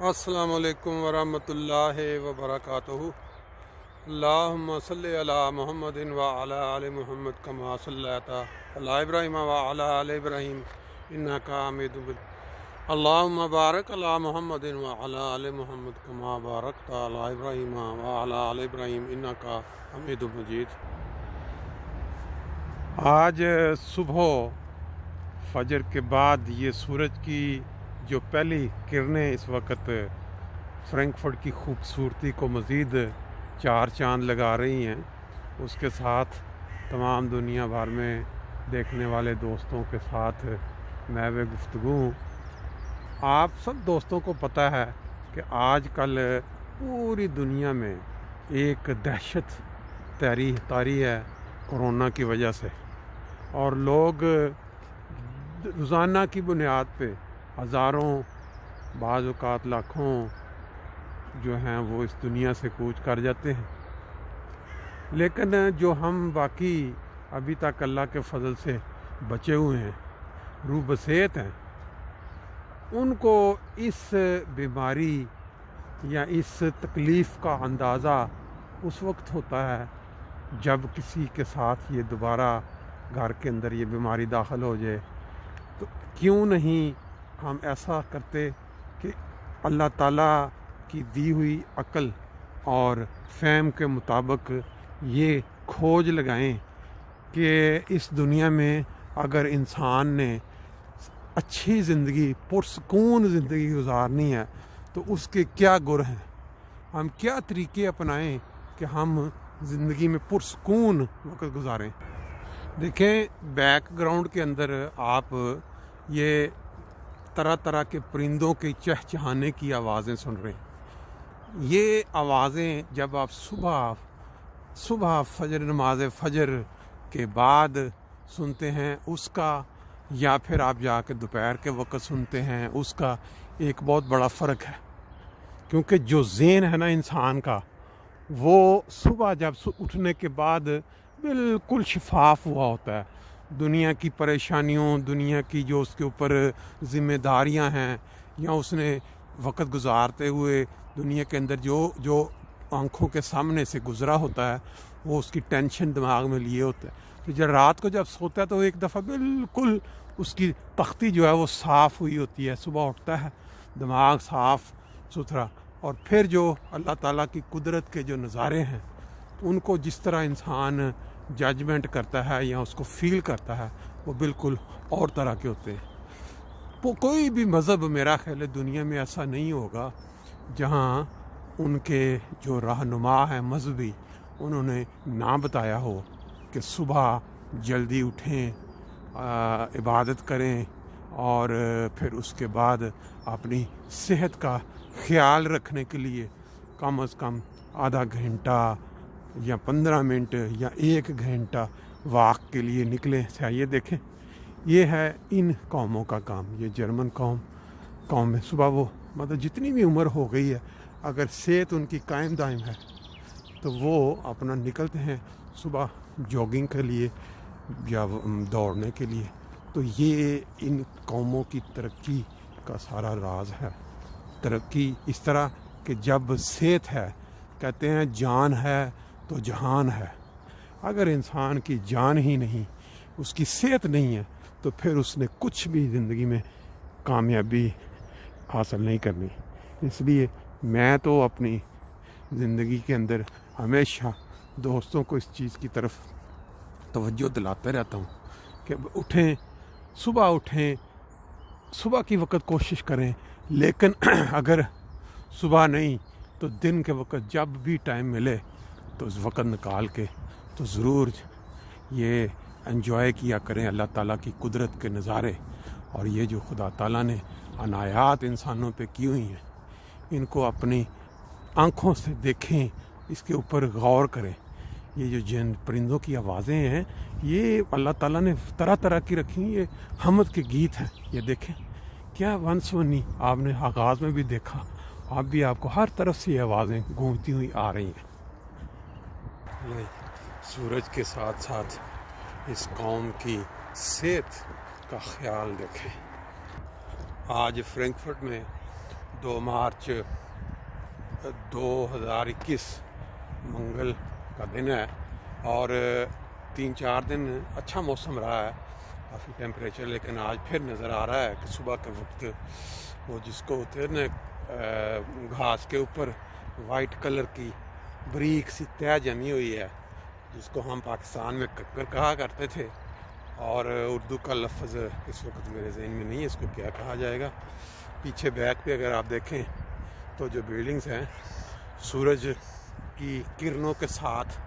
السلام علیکم ورحمۃ اللہ وبرکاتہ۔ اللہم صلی علی محمد وعلی آل محمد کما صلیت علی ابراہیم وعلی آل ابراہیم انک حمید مجید۔ اللہم بارک علی محمد وعلی آل محمد کما بارکت علی ابراہیم وعلی آل ابراہیم انک حمید مجید۔ آج صبح فجر کے بعد یہ سورج کی جو پہلی کرنیں اس وقت فرینکفرٹ کی خوبصورتی کو مزید چار چاند لگا رہی ہیں، اس کے ساتھ تمام دنیا بھر میں دیکھنے والے دوستوں کے ساتھ میں گفتگو ہوں۔ آپ سب دوستوں کو پتہ ہے کہ آج کل پوری دنیا میں ایک دہشت طاری ہے کورونا کی وجہ سے، اور لوگ روزانہ کی بنیاد پہ ہزاروں بعض اوقات لاکھوں جو ہیں وہ اس دنیا سے کوچ کر جاتے ہیں، لیکن جو ہم باقی ابھی تک اللہ کے فضل سے بچے ہوئے ہیں، روح بصیت ہیں، ان کو اس بیماری یا اس تکلیف کا اندازہ اس وقت ہوتا ہے جب کسی کے ساتھ یہ دوبارہ گھر کے اندر یہ بیماری داخل ہو جائے۔ تو کیوں نہیں ہم ایسا کرتے کہ اللہ تعالیٰ کی دی ہوئی عقل اور فہم کے مطابق یہ کھوج لگائیں کہ اس دنیا میں اگر انسان نے اچھی زندگی، پرسکون زندگی گزارنی ہے تو اس کے کیا گر ہیں، ہم کیا طریقے اپنائیں کہ ہم زندگی میں پرسکون وقت گزاریں۔ دیکھیں، بیک گراؤنڈ کے اندر آپ یہ طرح طرح کے پرندوں کے چہچہانے کی آوازیں سن رہے ہیں۔ یہ آوازیں جب آپ صبح فجر، نماز فجر کے بعد سنتے ہیں اس کا، یا پھر آپ جا کے دوپہر کے وقت سنتے ہیں اس کا، ایک بہت بڑا فرق ہے، کیونکہ جو ذہن ہے نا انسان کا، وہ صبح جب اٹھنے کے بعد بالکل شفاف ہوا ہوتا ہے۔ دنیا کی پریشانیوں، دنیا کی جو اس کے اوپر ذمہ داریاں ہیں، یا اس نے وقت گزارتے ہوئے دنیا کے اندر جو آنکھوں کے سامنے سے گزرا ہوتا ہے، وہ اس کی ٹینشن دماغ میں لیے ہوتا ہے۔ تو جب رات کو جب سوتا ہے تو ایک دفعہ بالکل اس کی تختی جو ہے وہ صاف ہوئی ہوتی ہے، صبح اٹھتا ہے دماغ صاف ستھرا، اور پھر جو اللہ تعالیٰ کی قدرت کے جو نظارے ہیں ان کو جس طرح انسان ججمنٹ کرتا ہے یا اس کو فیل کرتا ہے، وہ بالکل اور طرح کے ہوتے ہیں۔ وہ کوئی بھی مذہب میرا خیال ہے دنیا میں ایسا نہیں ہوگا جہاں ان کے جو رہنما ہیں مذہبی، انہوں نے نہ بتایا ہو کہ صبح جلدی اٹھیں، عبادت کریں، اور پھر اس کے بعد اپنی صحت کا خیال رکھنے کے لیے کم از کم آدھا گھنٹہ یا 15 منٹ یا 1 گھنٹہ واک کے لیے نکلیں۔ یہ دیکھیں، یہ ہے ان قوموں کا کام۔ یہ جرمن قوم ہے، صبح وہ مطلب جتنی بھی عمر ہو گئی ہے، اگر صحت ان کی قائم دائم ہے تو وہ اپنا نکلتے ہیں صبح جاگنگ کے لیے یا دوڑنے کے لیے۔ تو یہ ان قوموں کی ترقی کا سارا راز ہے۔ ترقی اس طرح کہ جب صحت ہے، کہتے ہیں جان ہے تو جہان ہے۔ اگر انسان کی جان ہی نہیں، اس کی صحت نہیں ہے، تو پھر اس نے کچھ بھی زندگی میں کامیابی حاصل نہیں کرنی۔ اس لیے میں تو اپنی زندگی کے اندر ہمیشہ دوستوں کو اس چیز کی طرف توجہ دلاتے رہتا ہوں کہ اٹھیں، صبح کی وقت کوشش کریں، لیکن اگر صبح نہیں تو دن کے وقت جب بھی ٹائم ملے تو اس وقت نکال کے تو ضرور یہ انجوائے کیا کریں اللہ تعالیٰ کی قدرت کے نظارے، اور یہ جو خدا تعالیٰ نے عنایات انسانوں پہ کی ہوئی ہیں ان کو اپنی آنکھوں سے دیکھیں، اس کے اوپر غور کریں۔ یہ جو جن پرندوں کی آوازیں ہیں، یہ اللہ تعالیٰ نے طرح طرح کی رکھی ہیں، یہ حمد کے گیت ہیں۔ یہ دیکھیں کیا ونسونی، آپ نے آغاز میں بھی دیکھا، آپ کو ہر طرف سے یہ آوازیں گونجتی ہوئی آ رہی ہیں۔ سورج کے ساتھ ساتھ اس قوم کی صحت کا خیال دیکھیں۔ آج فرینکفرٹ میں 2 مارچ 2021 منگل کا دن ہے، اور 3-4 دن اچھا موسم رہا ہے، کافی ٹیمپریچر، لیکن آج پھر نظر آ رہا ہے کہ صبح کے وقت وہ جس کو ہوتے ہیں نا گھاس کے اوپر وائٹ کلر کی بریک سی تہ جمی ہوئی ہے، جس کو ہم پاکستان میں ککر کہا کرتے تھے، اور اردو کا لفظ اس وقت میرے ذہن میں نہیں ہے اس کو کیا کہا جائے گا۔ پیچھے بیک پہ اگر آپ دیکھیں تو جو بلڈنگز ہیں سورج کی کرنوں کے ساتھ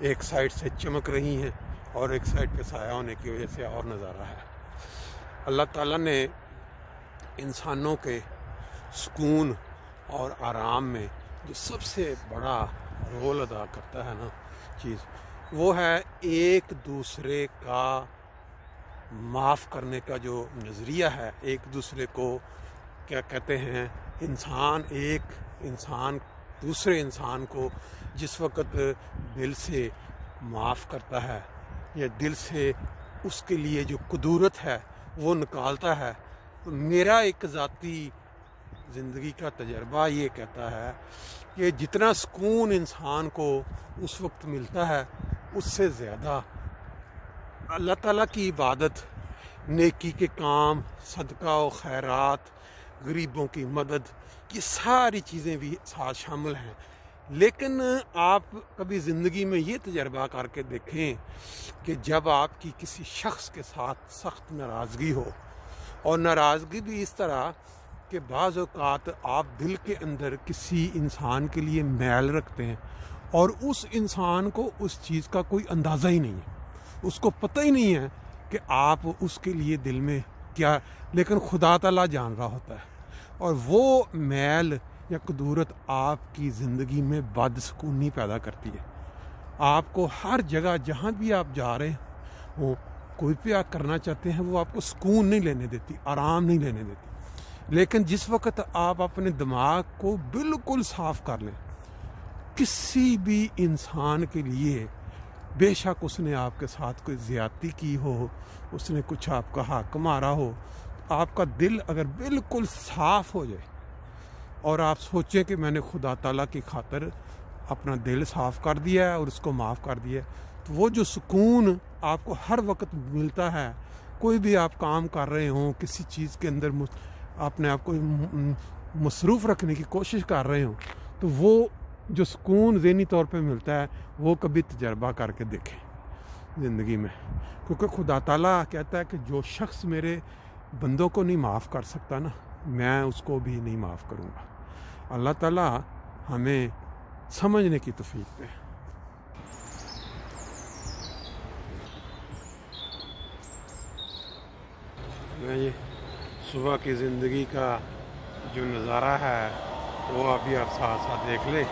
ایک سائڈ سے چمک رہی ہیں اور ایک سائڈ پہ سایہ ہونے کی وجہ سے اور نظارہ ہے۔ اللہ تعالیٰ نے انسانوں کے سکون اور آرام میں جو سب سے بڑا رول ادا کرتا ہے نا چیز، وہ ہے ایک دوسرے کا معاف کرنے کا جو نظریہ ہے، ایک دوسرے کو کیا کہتے ہیں، انسان دوسرے انسان کو جس وقت دل سے معاف کرتا ہے یا دل سے اس کے لیے جو قدورت ہے وہ نکالتا ہے، تو میرا ایک ذاتی زندگی کا تجربہ یہ کہتا ہے کہ جتنا سکون انسان کو اس وقت ملتا ہے اس سے زیادہ اللہ تعالیٰ کی عبادت، نیکی کے کام، صدقہ و خیرات، غریبوں کی مدد، یہ ساری چیزیں بھی ساتھ شامل ہیں۔ لیکن آپ کبھی زندگی میں یہ تجربہ کر کے دیکھیں کہ جب آپ کی کسی شخص کے ساتھ سخت ناراضگی ہو، اور ناراضگی بھی اس طرح کہ بعض اوقات آپ دل کے اندر کسی انسان کے لیے میل رکھتے ہیں اور اس انسان کو اس چیز کا کوئی اندازہ ہی نہیں ہے، اس کو پتہ ہی نہیں ہے کہ آپ اس کے لیے دل میں کیا، لیکن خدا تعالیٰ جان رہا ہوتا ہے، اور وہ میل یا قدورت آپ کی زندگی میں بدسکونی پیدا کرتی ہے۔ آپ کو ہر جگہ جہاں بھی آپ جا رہے ہوں، کوئی بھی آپ کرنا چاہتے ہیں، وہ آپ کو سکون نہیں لینے دیتی، آرام نہیں لینے دیتی۔ لیکن جس وقت آپ اپنے دماغ کو بالکل صاف کر لیں، کسی بھی انسان کے لیے، بے شک اس نے آپ کے ساتھ کوئی زیادتی کی ہو، اس نے کچھ آپ کا حق مارا ہو، آپ کا دل اگر بالکل صاف ہو جائے اور آپ سوچیں کہ میں نے خدا تعالیٰ کی خاطر اپنا دل صاف کر دیا ہے اور اس کو معاف کر دیا ہے، تو وہ جو سکون آپ کو ہر وقت ملتا ہے، کوئی بھی آپ کام کر رہے ہوں، کسی چیز کے اندر اپنے آپ کو مصروف رکھنے کی کوشش کر رہے ہوں، تو وہ جو سکون ذہنی طور پہ ملتا ہے وہ کبھی تجربہ کر کے دیکھیں زندگی میں، کیونکہ خدا تعالیٰ کہتا ہے کہ جو شخص میرے بندوں کو نہیں معاف کر سکتا نا، میں اس کو بھی نہیں معاف کروں گا۔ اللہ تعالیٰ ہمیں سمجھنے کی توفیق دے۔ میں یہ صبح کی زندگی کا جو نظارہ ہے وہ ابھی آپ ساتھ ساتھ دیکھ لیں۔